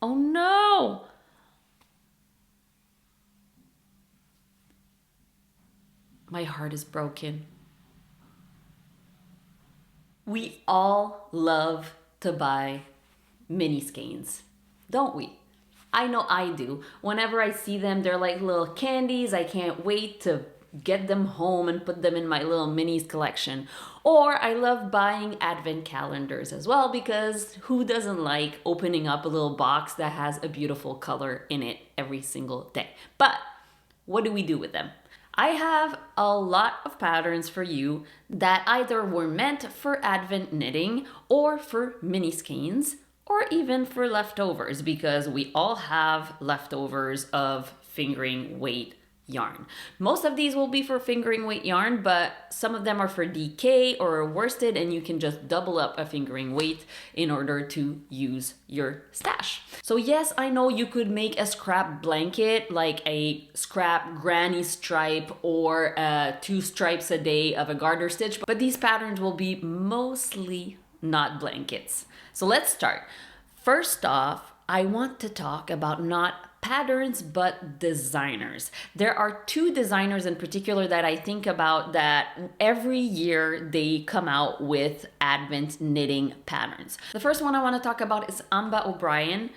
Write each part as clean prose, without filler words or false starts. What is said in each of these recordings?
Oh no! My heart is broken. We all love to buy mini skeins, don't we? I know I do. Whenever I see them, they're like little candies. I can't wait to get them home and put them in my little minis collection. Or I love buying advent calendars as well, because who doesn't like opening up a little box that has a beautiful color in it every single day? But what do we do with them? I have a lot of patterns for you that either were meant for advent knitting or for mini skeins or even for leftovers, because we all have leftovers of fingering weight yarn. Most of these will be for fingering weight yarn, but some of them are for DK or worsted, and you can just double up a fingering weight in order to use your stash. So yes, I know you could make a scrap blanket, like a scrap granny stripe or 2 stripes a day of a garter stitch, but these patterns will be mostly not blankets. So let's start. First off, I want to talk about not patterns but designers. There are 2 designers in particular that I think about that every year they come out with advent knitting patterns. The first one I want to talk about is Ambah O'Brien.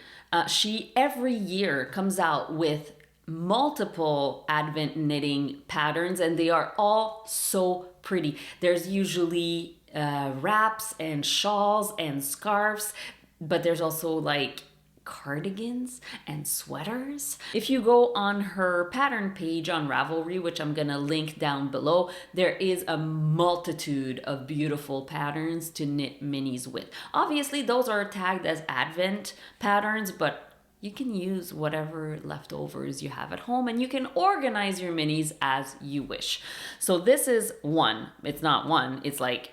She every year comes out with multiple advent knitting patterns, and they are all so pretty. There's usually wraps and shawls and scarves, but there's also like cardigans and sweaters. If you go on her pattern page on Ravelry, which I'm gonna link down below, there is a multitude of beautiful patterns to knit minis with. Obviously, those are tagged as advent patterns, but you can use whatever leftovers you have at home, and you can organize your minis as you wish. So this is one. It's not one, it's like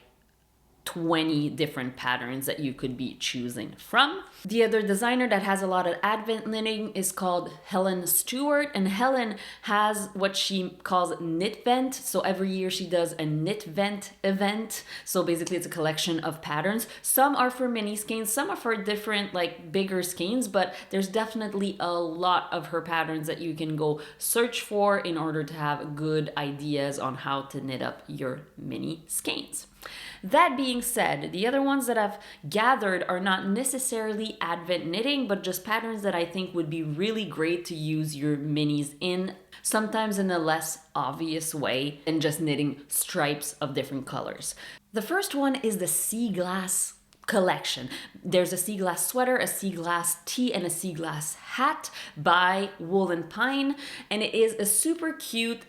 20 different patterns that you could be choosing from. The other designer that has a lot of advent knitting is called Helen Stewart, and Helen has what she calls knit vent. So every year she does a knit vent event. So basically it's a collection of patterns. Some are for mini skeins, some are for different like bigger skeins, but there's definitely a lot of her patterns that you can go search for in order to have good ideas on how to knit up your mini skeins. That being said, the other ones that I've gathered are not necessarily advent knitting, but just patterns that I think would be really great to use your minis in, sometimes in a less obvious way than just knitting stripes of different colors. The first one is the Seaglass collection. There's a Seaglass Sweater, a Seaglass Tee, and a Seaglass Hat by Wool & Pine, and it is a super cute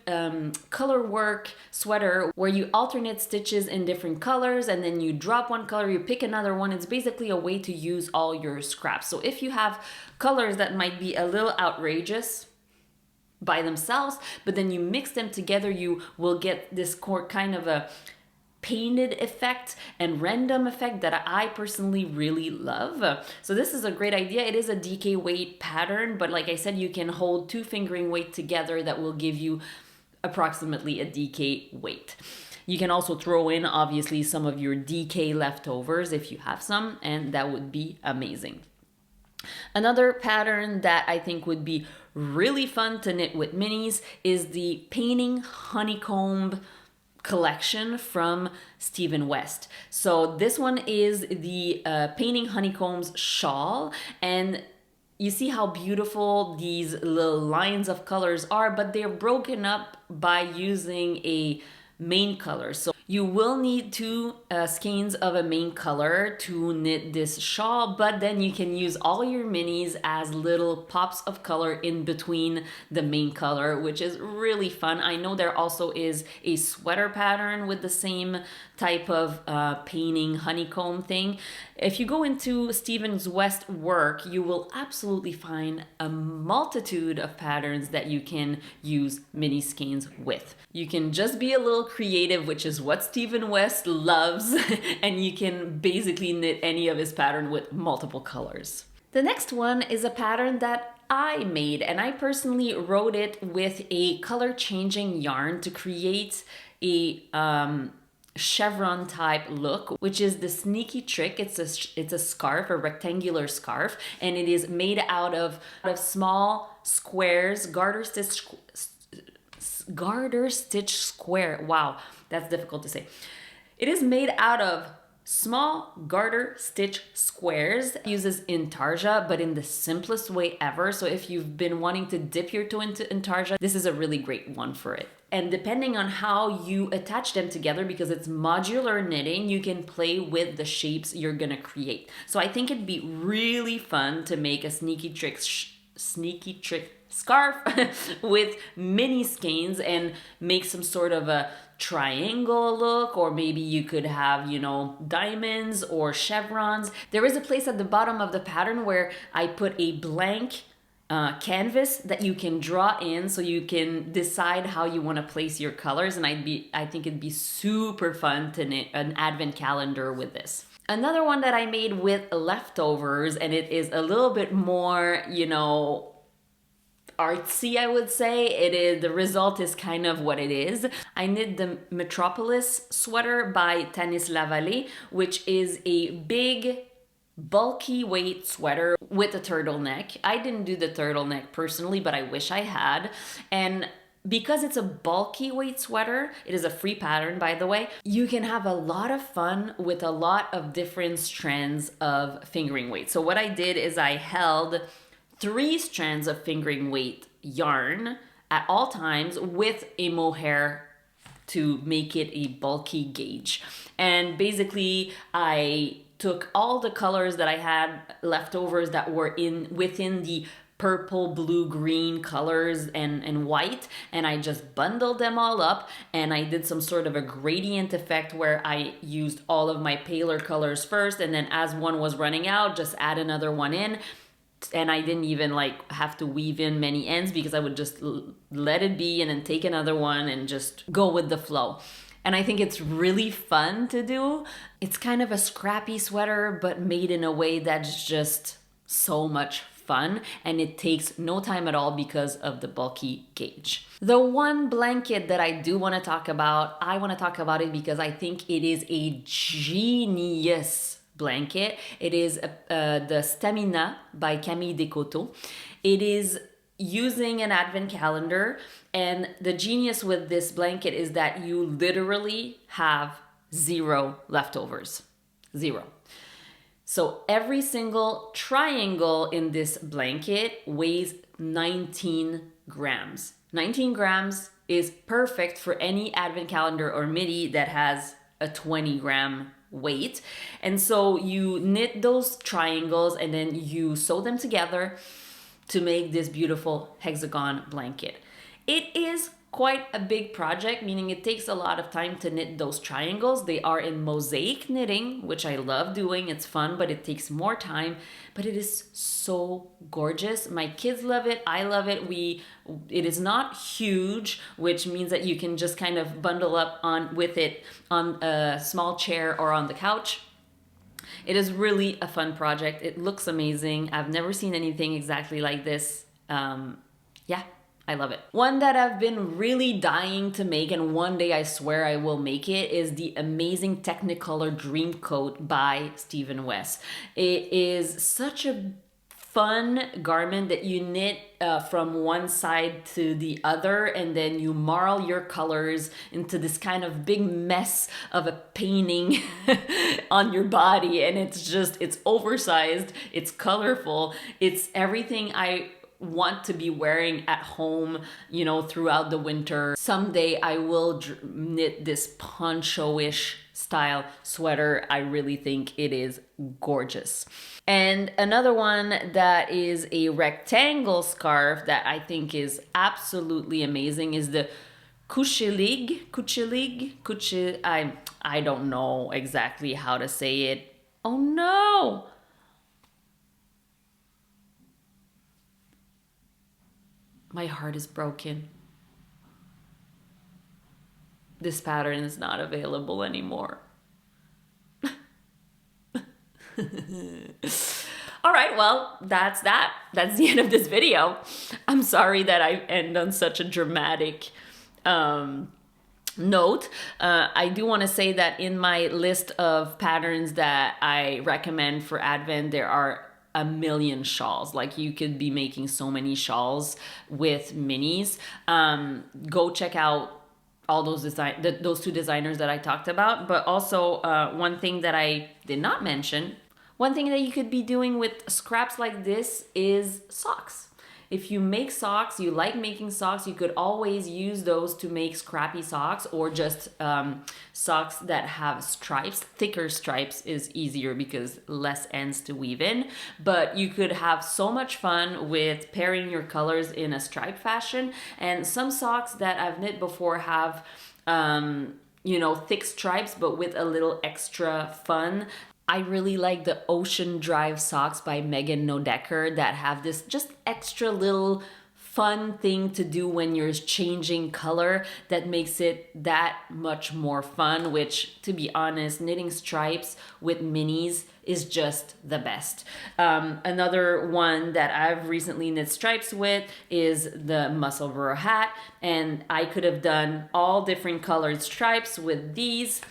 color work sweater where you alternate stitches in different colors, and then you drop one color, you pick another one. It's basically a way to use all your scraps. So if you have colors that might be a little outrageous by themselves, but then you mix them together, you will get this kind of a painted effect and random effect that I personally really love. So this is a great idea. It is a DK weight pattern, but like I said, you can hold 2 fingering weight together that will give you approximately a DK weight. You can also throw in obviously some of your DK leftovers if you have some, and that would be amazing. Another pattern that I think would be really fun to knit with minis is the Painting Honeycomb collection from Stephen West. So this one is the Painting Honeycombs shawl, and you see how beautiful these little lines of colors are, but they're broken up by using a main color. So you will need 2 skeins of a main color to knit this shawl, but then you can use all your minis as little pops of color in between the main color, which is really fun. I know there also is a sweater pattern with the same type of painting honeycomb thing. If you go into Stephen West's work, you will absolutely find a multitude of patterns that you can use mini skeins with. You can just be a little creative, which is what Stephen West loves, and you can basically knit any of his pattern with multiple colors. The next one is a pattern that I made, and I personally wrote it with a color changing yarn to create a chevron type look, which is the sneaky trick. It's a scarf, a rectangular scarf, and it is made out of small squares, garter stitch square. Wow, that's difficult to say. It is made out of small garter stitch squares. It uses intarsia, but in the simplest way ever. So if you've been wanting to dip your toe into intarsia, this is a really great one for it. And depending on how you attach them together, because it's modular knitting, you can play with the shapes you're gonna create. So I think it'd be really fun to make a sneaky trick scarf with mini skeins and make some sort of a triangle look, or maybe you could have, you know, diamonds or chevrons. There is a place at the bottom of the pattern where I put a blank canvas that you can draw in, so you can decide how you want to place your colors, and I think it'd be super fun to knit an advent calendar with this. Another one that I made with leftovers, and it is a little bit more, you know, artsy, I would say. The result is kind of what it is. I knit the Metropolis sweater by Tanis Lavallée, which is a big bulky weight sweater with a turtleneck. I didn't do the turtleneck personally, but I wish I had. And because it's a bulky weight sweater, it is a free pattern, by the way, you can have a lot of fun with a lot of different strands of fingering weight. So what I did is I held 3 strands of fingering weight yarn at all times with a mohair to make it a bulky gauge. And basically I took all the colors that I had leftovers that were within the purple, blue, green colors and white, and I just bundled them all up, and I did some sort of a gradient effect where I used all of my paler colors first, and then as one was running out, just add another one in. And I didn't even like have to weave in many ends, because I would just let it be and then take another one and just go with the flow. And I think it's really fun to do. It's kind of a scrappy sweater, but made in a way that's just so much fun, and it takes no time at all because of the bulky gauge. The one blanket that I do want to talk about, I want to talk about it because I think it is a genius blanket. It is the Stamina by Camille Descoteaux. It is using an advent calendar, and the genius with this blanket is that you literally have 0 leftovers. 0. So every single triangle in this blanket weighs 19 grams. 19 grams is perfect for any advent calendar or midi that has a 20-gram weight. And so you knit those triangles and then you sew them together to make this beautiful hexagon blanket. It is quite a big project, meaning it takes a lot of time to knit those triangles. They are in mosaic knitting, which I love doing. It's fun, but it takes more time, but it is so gorgeous. My kids love it. I love it. It is not huge, which means that you can just kind of bundle up with it on a small chair or on the couch. It is really a fun project. It looks amazing. I've never seen anything exactly like this. Yeah, I love it. One that I've been really dying to make, and one day I swear I will make it, is the amazing Technicolor Dreamcoat by Stephen West. It is such a fun garment that you knit from one side to the other, and then you marl your colors into this kind of big mess of a painting on your body, and it's oversized, it's colorful, it's everything I want to be wearing at home, throughout the winter. Someday I will knit this poncho-ish style sweater. I really think it is gorgeous. And another one that is a rectangle scarf that I think is absolutely amazing is the Kuschelig. I don't know exactly how to say it. Oh no! My heart is broken. This pattern is not available anymore. All right, well, that's that. That's the end of this video. I'm sorry that I end on such a dramatic note, I do want to say that in my list of patterns that I recommend for Advent, there are a million shawls. Like, you could be making so many shawls with minis. Go check out all those those two designers that I talked about. But also, one thing that I did not mention, one thing that you could be doing with scraps like this is socks. If you make socks, you like making socks, you could always use those to make scrappy socks, or just socks that have stripes. Thicker stripes is easier because less ends to weave in, but you could have so much fun with pairing your colors in a stripe fashion. And some socks that I've knit before have you know, thick stripes, but with a little extra fun. I really like the Ocean Drive socks by Megan Nodecker that have this just extra little fun thing to do when you're changing color that makes it that much more fun, which, to be honest, knitting stripes with minis is just the best. Another one that I've recently knit stripes with is the Musselburg Hat, and I could have done all different colored stripes with these,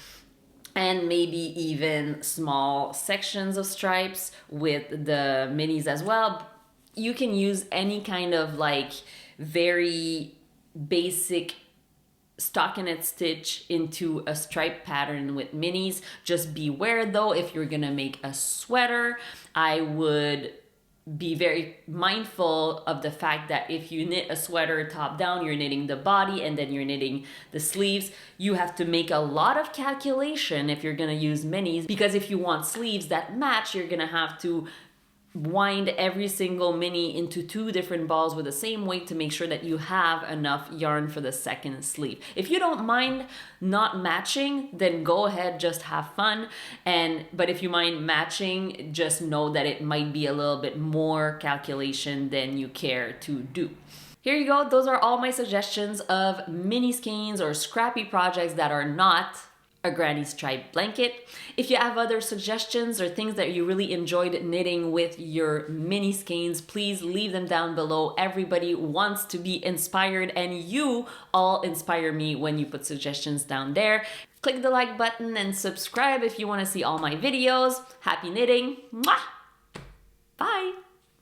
and maybe even small sections of stripes with the minis as well. You can use any kind of like very basic stockinette stitch into a stripe pattern with minis. Just beware though, if you're gonna make a sweater, I would be very mindful of the fact that if you knit a sweater top down, you're knitting the body and then you're knitting the sleeves. You have to make a lot of calculation if you're gonna use minis, because if you want sleeves that match, you're gonna have to wind every single mini into 2 different balls with the same weight to make sure that you have enough yarn for the second sleeve. If you don't mind not matching, then go ahead, just have fun. But if you mind matching, just know that it might be a little bit more calculation than you care to do. Here you go. Those are all my suggestions of mini skeins or scrappy projects that are not a granny stripe blanket. If you have other suggestions or things that you really enjoyed knitting with your mini skeins, please leave them down below. Everybody wants to be inspired, and you all inspire me when you put suggestions down there. Click the like button and subscribe if you want to see all my videos. Happy knitting. Mwah! Bye!